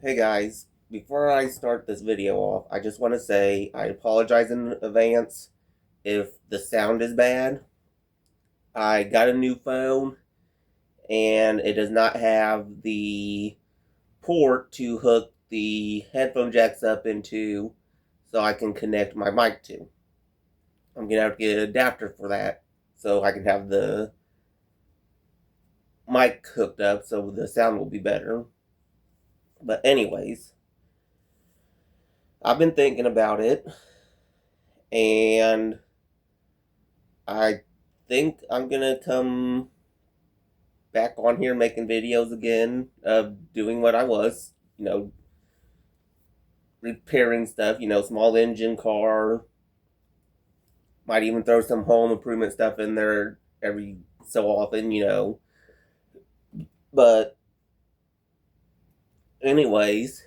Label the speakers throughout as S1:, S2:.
S1: Hey guys, before I start this video off, I just want to say I apologize in advance if the sound is bad. I got a new phone and it does not have the port to hook the headphone jacks up into so I can connect my mic to. I'm going to have to get an adapter for that so I can have the mic hooked up so the sound will be better. But anyways, I've been thinking about it and I think I'm gonna come back on here making videos again of doing what I was, repairing stuff, small engine car. Might even throw some home improvement stuff in there every so often. But, anyways,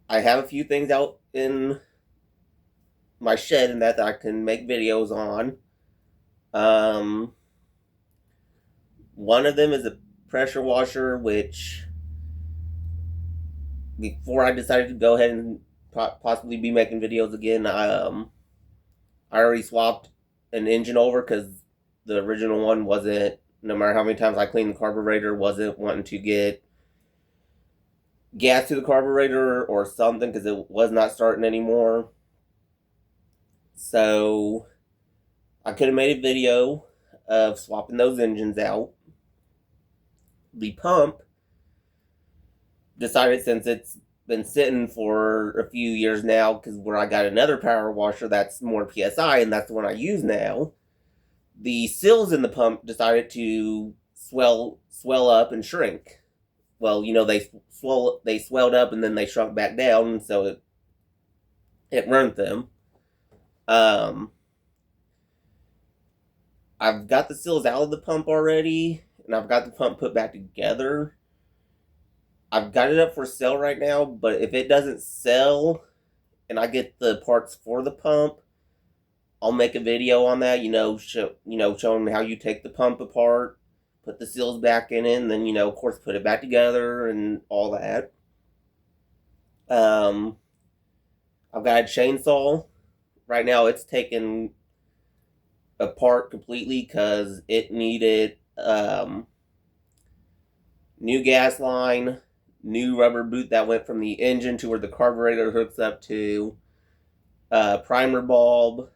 S1: I have a few things out in my shed and that I can make videos on. Um, one of them is a pressure washer, which before I decided to go ahead and possibly be making videos again, I already swapped an engine over because the original one wasn't. No matter how many times I cleaned the carburetor, wasn't wanting to get gas to the carburetor or something because it was not starting anymore. So I could have made a video of swapping those engines out. The pump decided, since it's been sitting for a few years now, because where I got another power washer that's more psi and that's the one I use now, the seals in the pump decided to swell up and shrink. Well, they swelled up and then they shrunk back down, so it ruined them. Um, I've got the seals out of the pump already, and I've got the pump put back together. I've got it up for sale right now, but if it doesn't sell and I get the parts for the pump, I'll make a video on that. Showing how you take the pump apart, put the seals back in it, and then of course put it back together and all that. Um, I've got a chainsaw. Right now, it's taken apart completely because it needed new gas line, new rubber boot that went from the engine to where the carburetor hooks up to, primer bulb,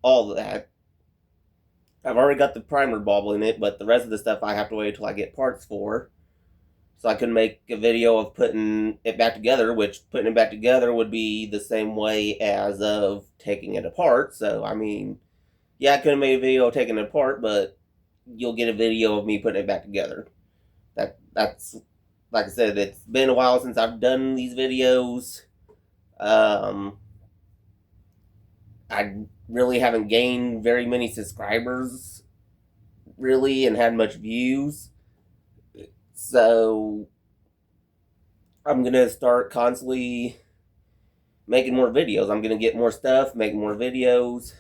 S1: all of that. I've already got the primer bulb in it, but the rest of the stuff I have to wait until I get parts for. So I can make a video of putting it back together, which putting it back together would be the same way as of taking it apart. So, I mean, yeah, I could have made a video of taking it apart, but you'll get a video of me putting it back together. That's like I said, it's been a while since I've done these videos. Um, I really haven't gained very many subscribers, really, and had much views. So I'm gonna start constantly making more videos. I'm gonna get more stuff, make more videos,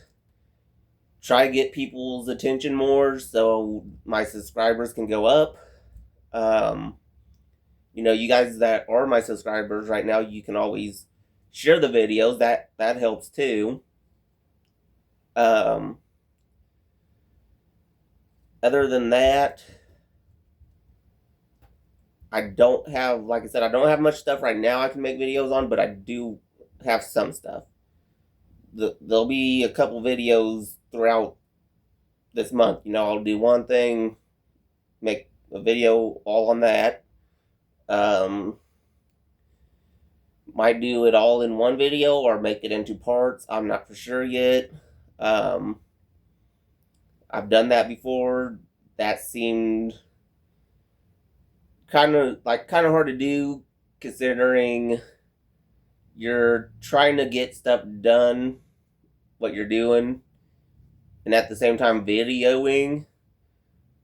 S1: try to get people's attention more so my subscribers can go up. Um, you guys that are my subscribers right now, you can always share the videos. That helps too. Um, other than that, I don't have, like I said, I don't have much stuff right now I can make videos on, but I do have some stuff. There'll be a couple videos throughout this month. I'll do one thing, make a video all on that. Um, might do it all in one video or make it into parts. I'm not for sure yet. Um, I've done that before. That seemed kind of hard to do, considering you're trying to get stuff done, what you're doing, and at the same time videoing,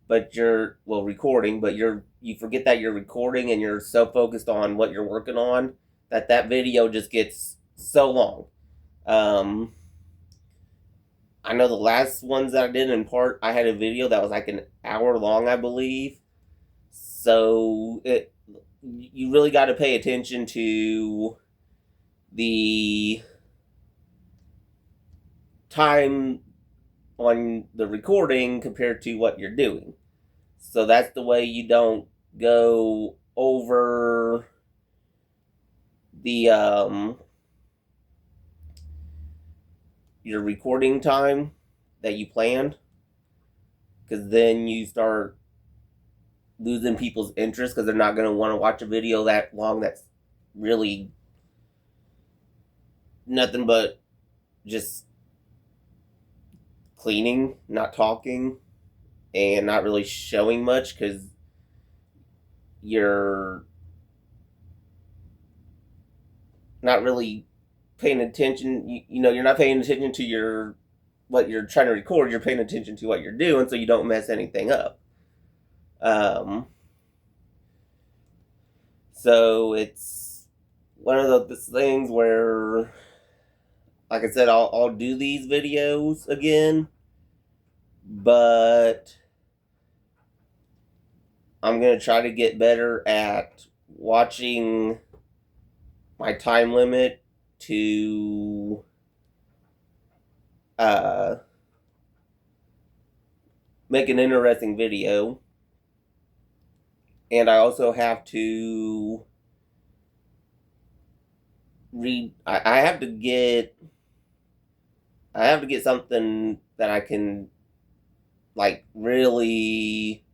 S1: but you're recording, but you forget that you're recording and you're so focused on what you're working on that video just gets so long. Um, I know the last ones that I did in part, I had a video that was like an hour long, I believe. So you really got to pay attention to the time on the recording compared to what you're doing. So that's the way you don't go over the your recording time that you planned, because then you start losing people's interest because they're not going to want to watch a video that long that's really nothing but just cleaning, not talking, and not really showing much because you're not really paying attention. You're not paying attention to what you're trying to record. You're paying attention to what you're doing, so you don't mess anything up. So it's one of those things where, like I said, I'll do these videos again, but I'm gonna try to get better at watching my time limit to make an interesting video. And I also have to read. I have to get something that I can like really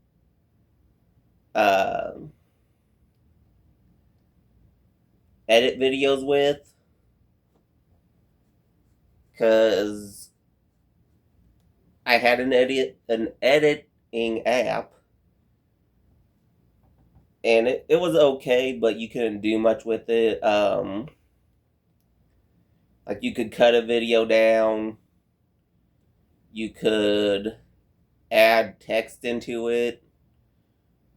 S1: edit videos with, because I had an editing app, and it was okay, but you couldn't do much with it. Like you could cut a video down, you could add text into it,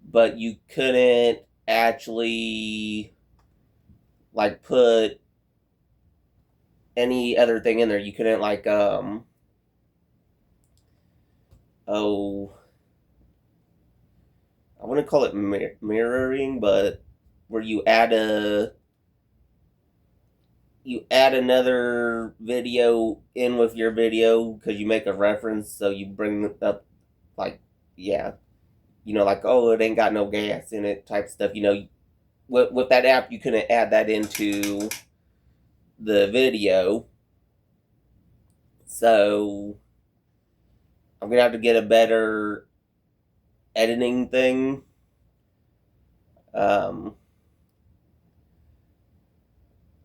S1: but you couldn't actually like put any other thing in there. You couldn't like oh, I wouldn't call it mirroring, but where you add another video in with your video because you make a reference, so you bring up like, yeah, like, oh, it ain't got no gas in it type stuff. With that app you couldn't add that into the video, so I'm gonna have to get a better editing thing.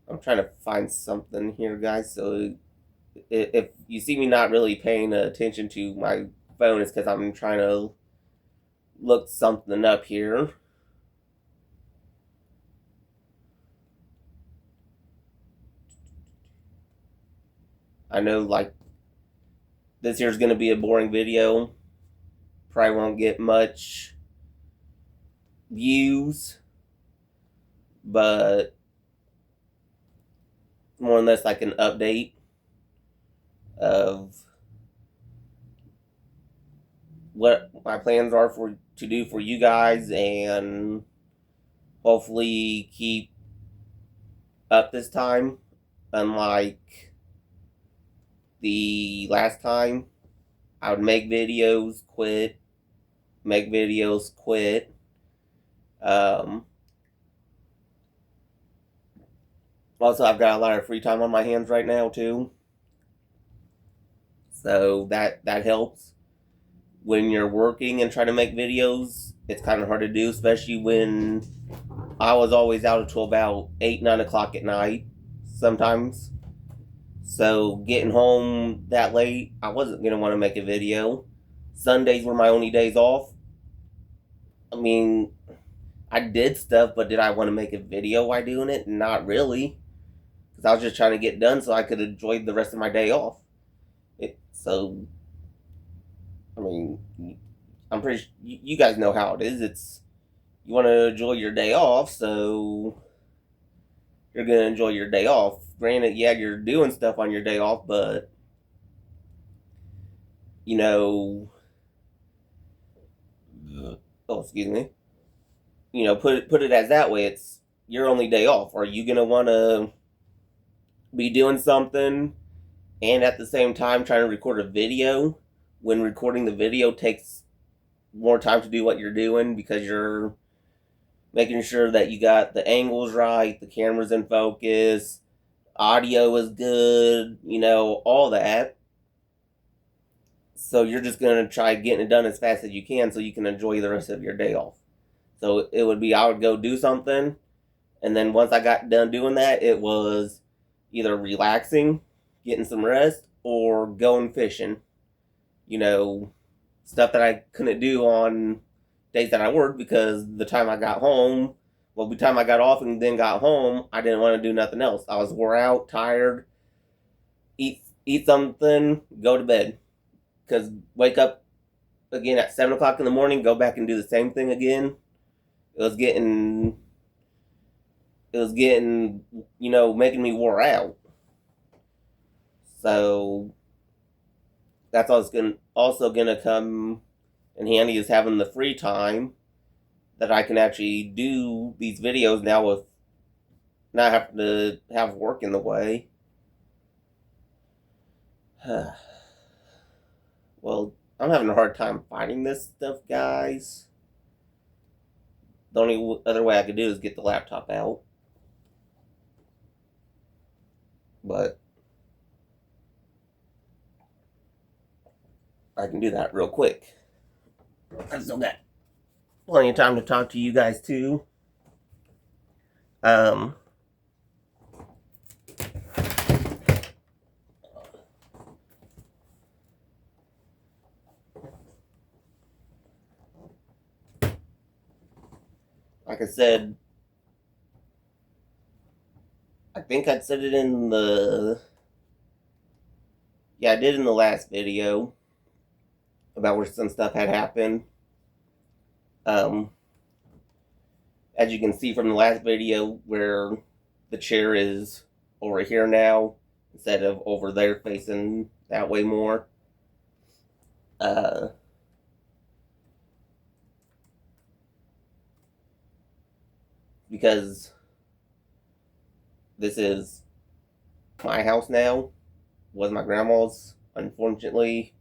S1: I'm trying to find something here, guys. So if you see me not really paying attention to my phone, it's because I'm trying to look something up here. I know, like, this here's going to be a boring video. Probably won't get much views, but more or less like an update of what my plans are to do for you guys, and hopefully keep up this time, unlike the last time. I would make videos, quit, make videos, quit. Also, I've got a lot of free time on my hands right now too, so that helps. When you're working and trying to make videos, it's kind of hard to do, especially when I was always out until about 8, 9 o'clock at night sometimes. So getting home that late, I wasn't going to want to make a video. Sundays were my only days off. I mean, I did stuff, but did I want to make a video while doing it? Not really. Because I was just trying to get done so I could enjoy the rest of my day off. So, I mean, I'm pretty sure you guys know how it is. You want to enjoy your day off, so you're going to enjoy your day off. Granted, yeah, you're doing stuff on your day off, but, oh, excuse me. put it as that way. It's your only day off. Are you gonna want to be doing something and at the same time trying to record a video when recording the video takes more time to do what you're doing because you're making sure that you got the angles right, the camera's in focus, audio is good, all that. So you're just going to try getting it done as fast as you can so you can enjoy the rest of your day off. So it would be I would go do something, and then once I got done doing that, it was either relaxing, getting some rest, or going fishing. Stuff that I couldn't do on days that I worked because the time I got home, the time I got off and then got home, I didn't want to do nothing else. I was wore out, tired, eat something, go to bed. Because wake up again at 7 o'clock in the morning, go back and do the same thing again. It was getting, making me wore out. So that's also gonna come in handy is having the free time that I can actually do these videos now with not having to have work in the way. Well, I'm having a hard time finding this stuff, guys. The only other way I could do is get the laptop out. But I can do that real quick. I've still got plenty of time to talk to you guys too. Like I said, I think I said it in the... Yeah, I did in the last video about where some stuff had happened. As you can see from the last video where the chair is over here now instead of over there facing that way more. Because this is my house now. Was my grandma's. Unfortunately,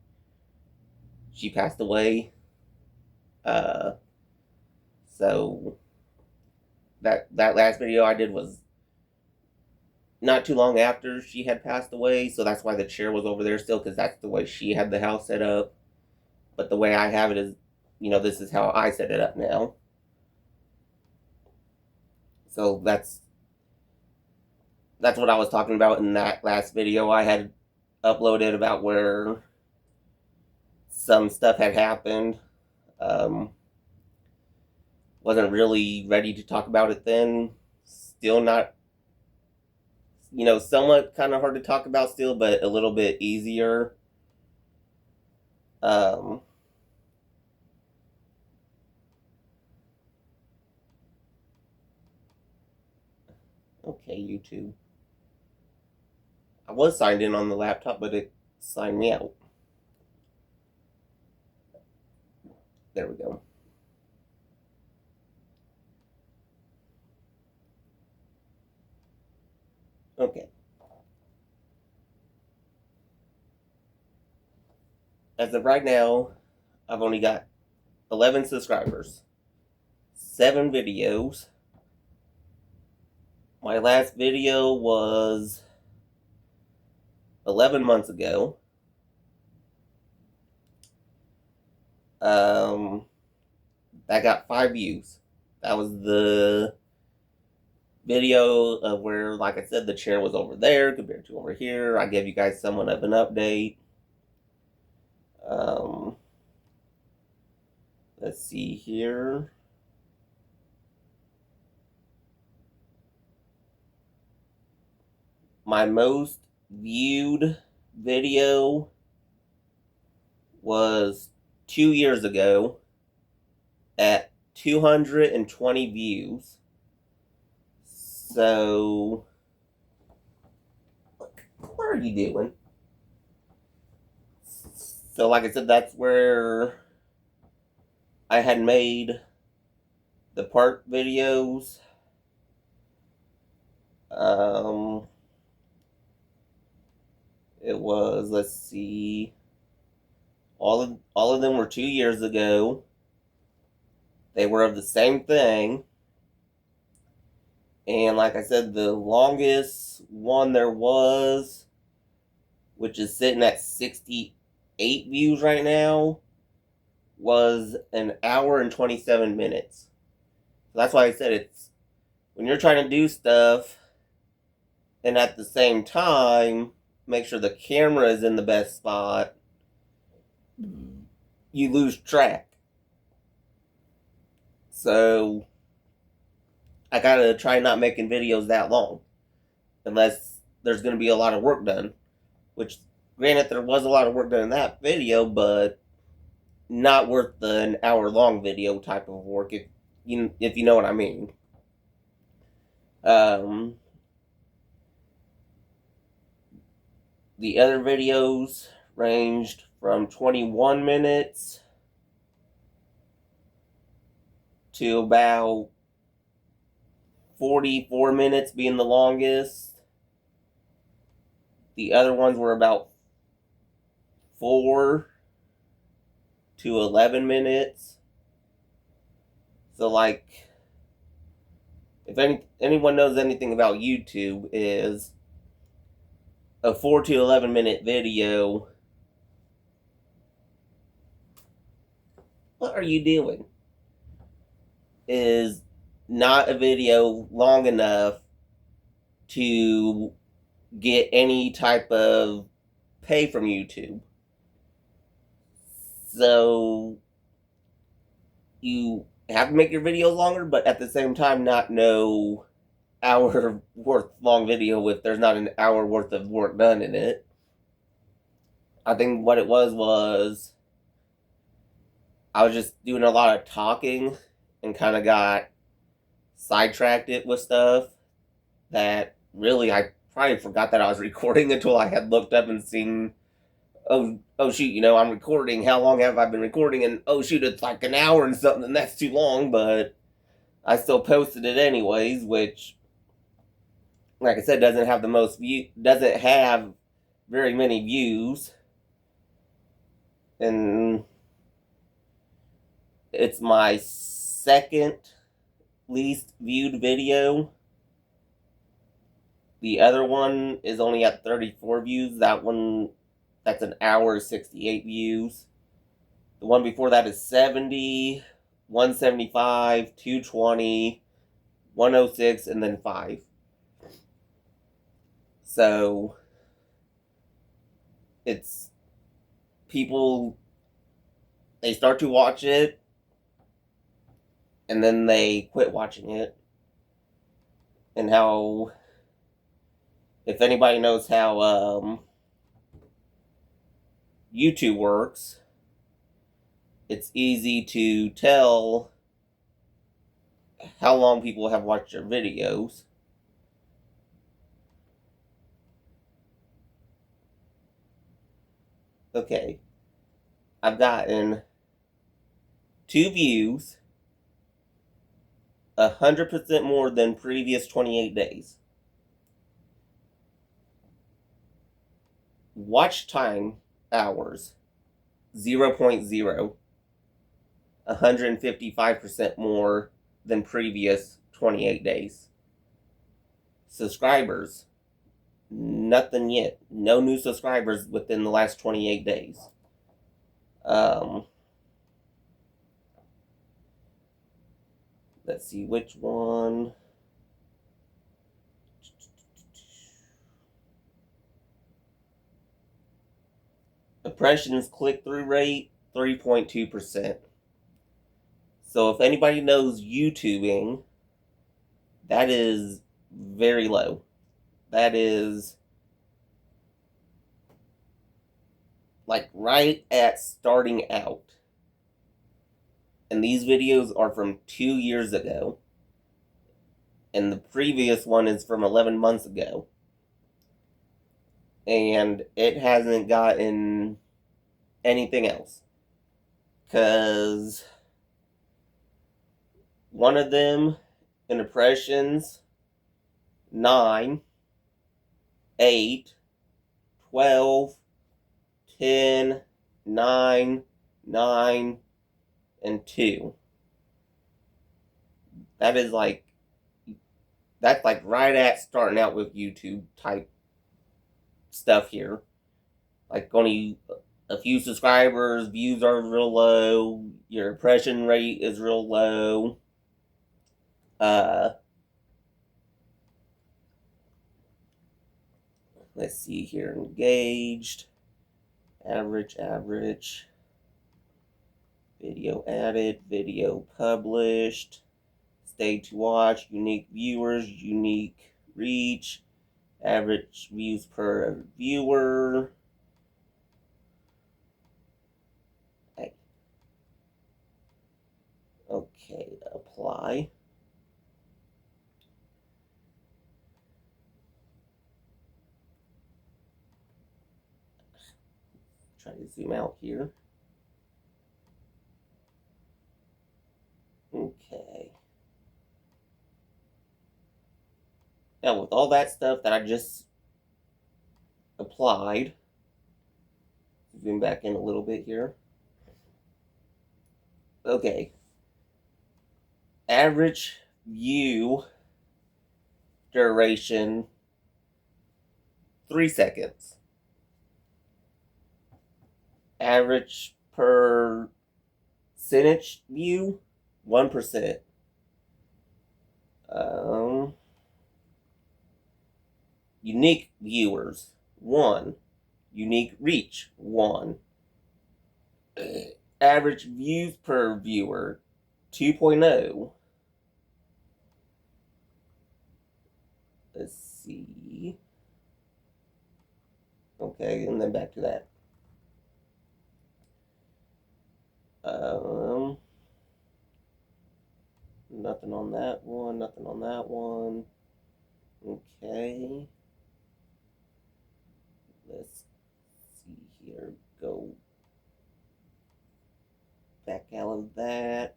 S1: she passed away. So that last video I did was not too long after she had passed away, so that's why the chair was over there still, because that's the way she had the house set up. But the way I have it is, this is how I set it up now. So that's what I was talking about in that last video I had uploaded about where some stuff had happened. Wasn't really ready to talk about it then. Still not, somewhat kind of hard to talk about still, but a little bit easier. Okay, YouTube. I was signed in on the laptop, but it signed me out. There we go. Okay. As of right now, I've only got 11 subscribers, 7 videos. My last video was 11 months ago. That got 5 views. That was the video of where, like I said, the chair was over there compared to over here. I gave you guys somewhat of an update. Let's see here. My most viewed video was 2 years ago at 220 views. So, what are you doing? So, like I said, that's where I had made the part videos. It was, let's see, all of them were 2 years ago. They were of the same thing. And like I said, the longest one there was, which is sitting at 68 views right now, was an hour and 27 minutes. So that's why I said it's when you're trying to do stuff and at the same time make sure the camera is in the best spot, you lose track. So I gotta try not making videos that long unless there's gonna be a lot of work done. Which, granted, there was a lot of work done in that video, but not worth an hour-long video type of work, if you know what I mean. The other videos ranged from 21 minutes to about 44 minutes being the longest. The other ones were about 4 to 11 minutes. So, like, if anyone knows anything about YouTube, is a 4 to 11 minute video. What are you doing? Is not a video long enough to get any type of pay from YouTube. So you have to make your videos longer, but at the same time not no hour worth long video if there's not an hour worth of work done in it. I think what it was I was just doing a lot of talking and kind of got sidetracked it with stuff that really I probably forgot that I was recording until I had looked up and seen, oh shoot, I'm recording. How long have I been recording? And oh shoot, it's like an hour and something, and that's too long, but I still posted it anyways, which, like I said, doesn't have very many views. And it's my second least viewed video. The other one is only at 34 views. That's an hour, 68 views. The one before that is 70, 175, 220, 106, and then 5. So it's people, they start to watch it and then they quit watching it. And how, if anybody knows how YouTube works, it's easy to tell how long people have watched your videos. Okay, I've gotten 2 views, 100% more than previous 28 days. Watch time hours, 0.0, 155% more than previous 28 days. Subscribers, nothing yet. No new subscribers within the last 28 days. Let's see which one. Impressions click-through rate, 3.2%. So if anybody knows YouTubing, that is very low. That is like right at starting out. And these videos are from 2 years ago. And the previous one is from 11 months ago. And it hasn't gotten anything else. Because one of them in impressions 9, 8, 12, 10, 9, 9, and 2. That's like right at starting out with YouTube type stuff here. Like only a few subscribers, views are real low, your impression rate is real low. Let's see here, engaged, average, video added, video published, stay to watch, unique viewers, unique reach, average views per viewer. Okay, apply. Try to zoom out here. Okay. Now with all that stuff that I just applied, zoom back in a little bit here. Okay. Average view duration 3 seconds. Average percentage view 1%. Unique viewers 1. Unique reach 1. Average views per viewer 2.0. Let's see. Okay, and then back to that. Nothing on that one, nothing on that one. Okay. Let's see here. Go back out of that.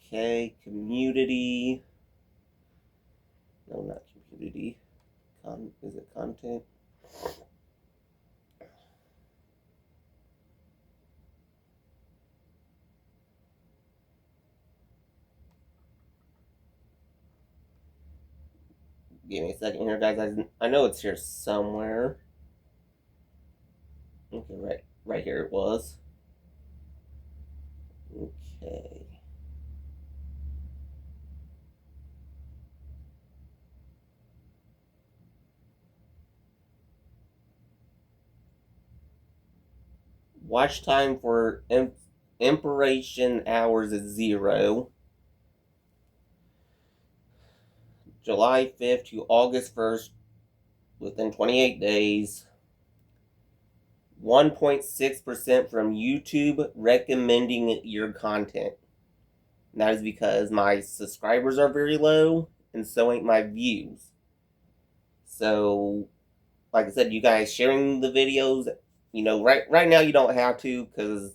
S1: Okay, community. No, not community. Is it content? Give me a second here, guys. I know it's here somewhere. Okay, right here it was. Okay. Watch time for impression hours is 0. July 5th to August 1st, within 28 days. 1.6% from YouTube recommending your content. And that is because my subscribers are very low, and so ain't my views. So, like I said, you guys sharing the videos, right now you don't have to, because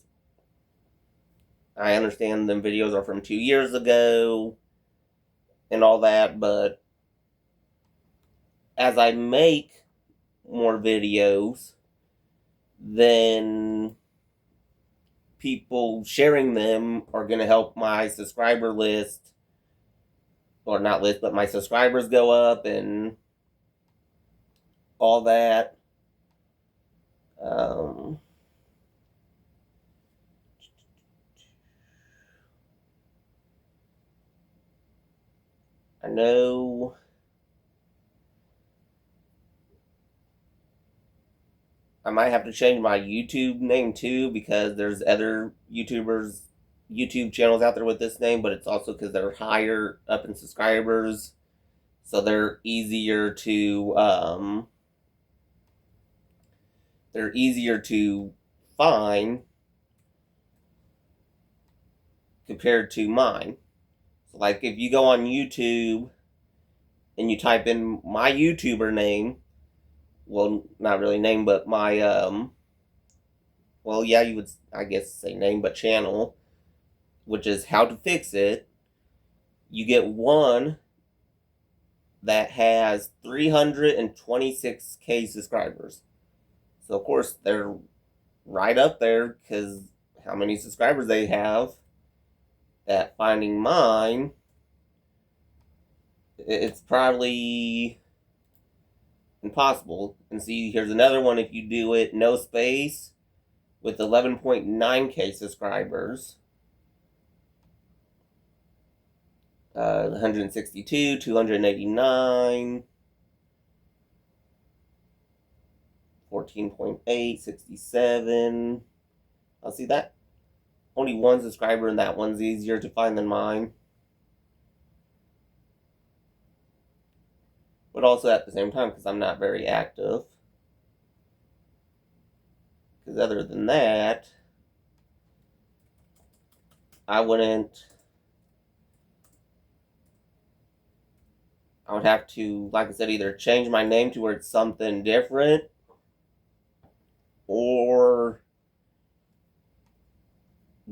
S1: I understand them videos are from 2 years ago and all that, but as I make more videos, then people sharing them are going to help my subscriber list, or not list, but my subscribers go up and all that. I know I might have to change my YouTube name too, because there's other YouTube channels out there with this name, but it's also because they're higher up in subscribers, so they're easier to find compared to mine. So like if you go on YouTube and you type in my YouTuber name, well, not really name, but my well, yeah, you would, I guess, say name, but channel, which is how to fix it, you get one that has 326K subscribers. So, of course, they're right up there because how many subscribers they have. At finding mine, it's probably impossible. And see, here's another one if you do it no space with 11.9K subscribers. 162, 289, 14.8, 67. I'll see that. Only one subscriber, and that one's easier to find than mine. But also at the same time, because I'm not very active. Because other than that, I would have to, like I said, either change my name to where it's something different, or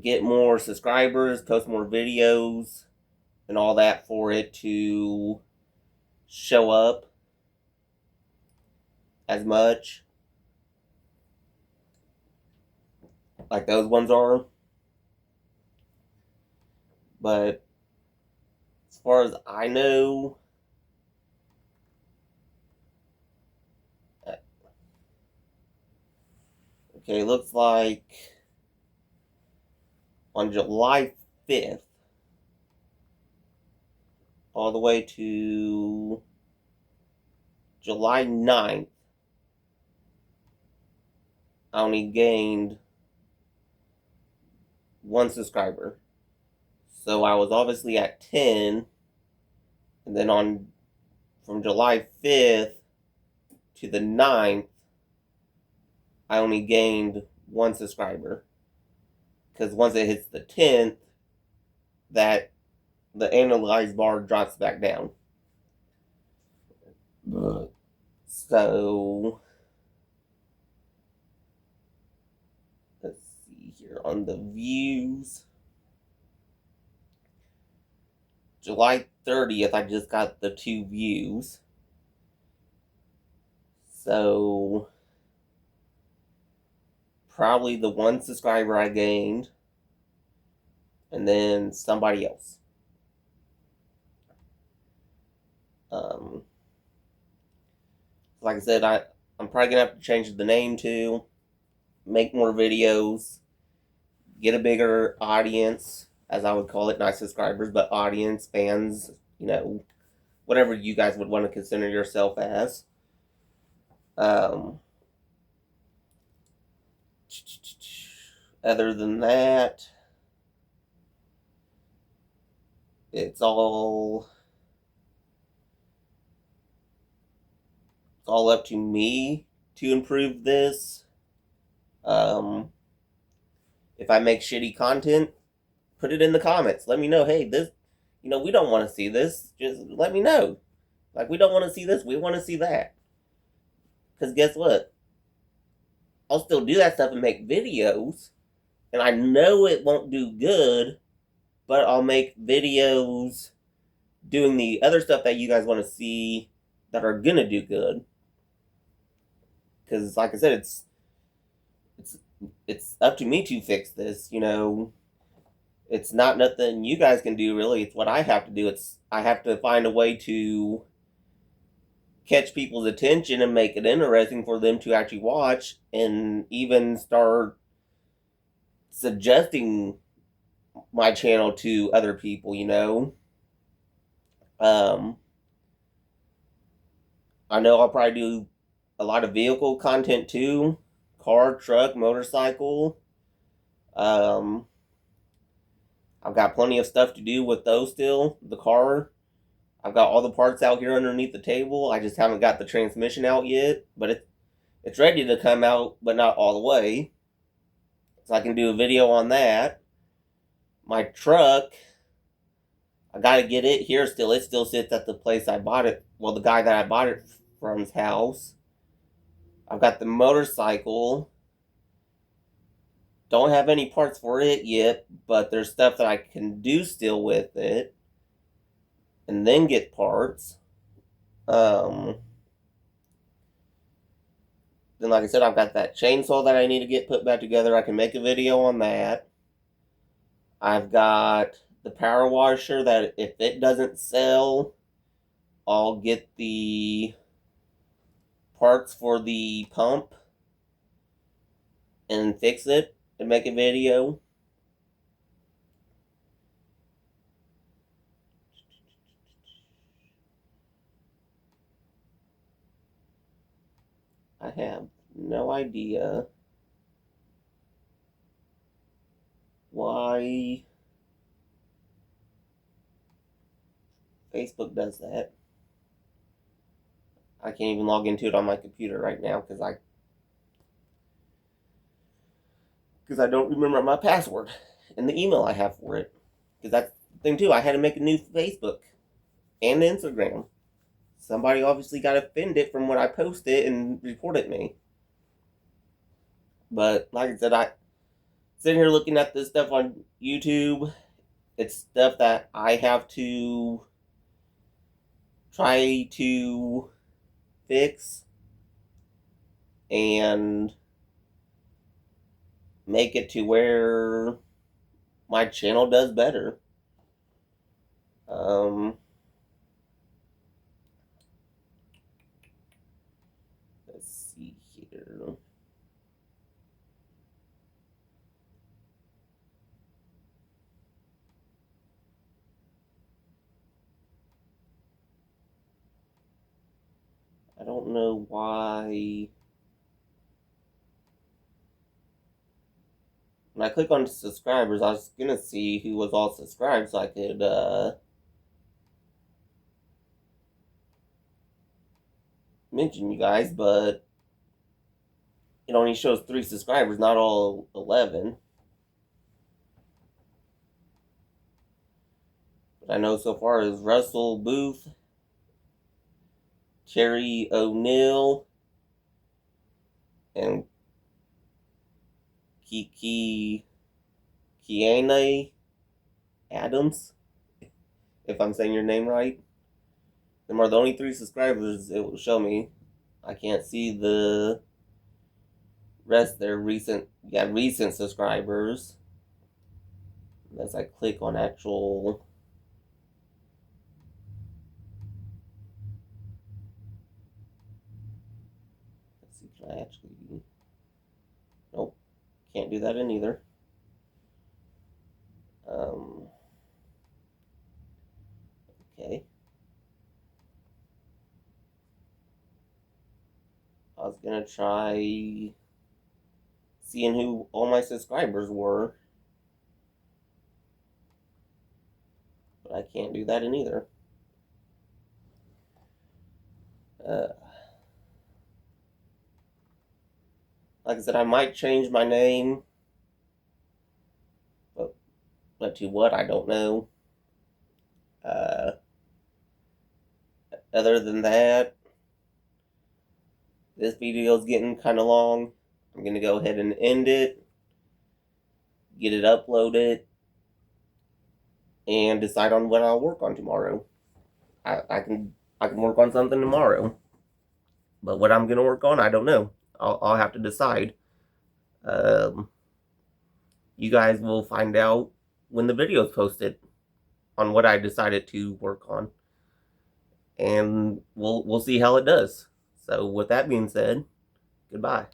S1: get more subscribers, post more videos, and all that for it to show up as much like those ones are. But as far as I know, okay, looks like on July 5th all the way to July 9th, I only gained one subscriber. So I was obviously at 10, and then from July 5th to the 9th, I only gained one subscriber. Because once it hits the 10th, that the analyze bar drops back down. So let's see here on the views. July 30th, I just got the 2 views. So probably the 1 subscriber I gained, and then somebody else. Like I said, I'm probably gonna have to change the name to make more videos, get a bigger audience, as I would call it, not subscribers, but audience, fans, whatever you guys would want to consider yourself as. Other than that, it's all up to me to improve this. If I make shitty content, put it in the comments. Let me know, hey, this, we don't want to see this. Just let me know. Like, we don't want to see this. We want to see that. Because guess what? I'll still do that stuff and make videos. And I know it won't do good, but I'll make videos doing the other stuff that you guys want to see that are going to do good. Because, like I said, it's up to me to fix this, It's not nothing you guys can do, really. It's what I have to do. I have to find a way to catch people's attention and make it interesting for them to actually watch, and even start suggesting my channel to other people, I know I'll probably do a lot of vehicle content too. Car, truck, motorcycle. I've got plenty of stuff to do with those still. The car, I've got all the parts out here underneath the table. I just haven't got the transmission out yet, but it's ready to come out, but not all the way. So I can do a video on that. My truck, I gotta get it here still. It still sits at the place I bought it. Well, the guy that I bought it from's house. I've got the motorcycle don't have any parts for it yet, but there's stuff that I can do still with it, and then get parts. Then, like I said, I've got that chainsaw that I need to get put back together. I can make a video on that. I've got the power washer that if it doesn't sell, I'll get the parts for the pump and fix it and make a video. I have no idea why Facebook does that. I can't even log into it on my computer right now because I don't remember my password and the email I have for it. Because that's the thing too. I had to make a new Facebook and Instagram. Somebody obviously got offended from what I posted and reported me. But like I said, I sitting here looking at this stuff on YouTube. It's stuff that I have to try to fix and make it to where my channel does better. Let's see here. I don't know why. When I click on subscribers, I was gonna see who was all subscribed so I could mention you guys, but it only shows 3 subscribers, not all 11. But I know so far is Russell Booth, Cherry O'Neill, and Kiana Adams, if I'm saying your name right. Them are the only 3 subscribers it will show me. I can't see the rest. They're recent subscribers. Unless I click on actual. Let's see, can I actually. Nope, can't do that in either. Okay. I was gonna try seeing who all my subscribers were, but I can't do that in either. Like I said, I might change my name, but to what, I don't know. Other than that, this video is getting kind of long. I'm going to go ahead and end it, get it uploaded, and decide on what I'll work on tomorrow. I can work on something tomorrow, but what I'm going to work on, I don't know. I'll have to decide. You guys will find out when the video is posted on what I decided to work on, and we'll see how it does. So with that being said, goodbye.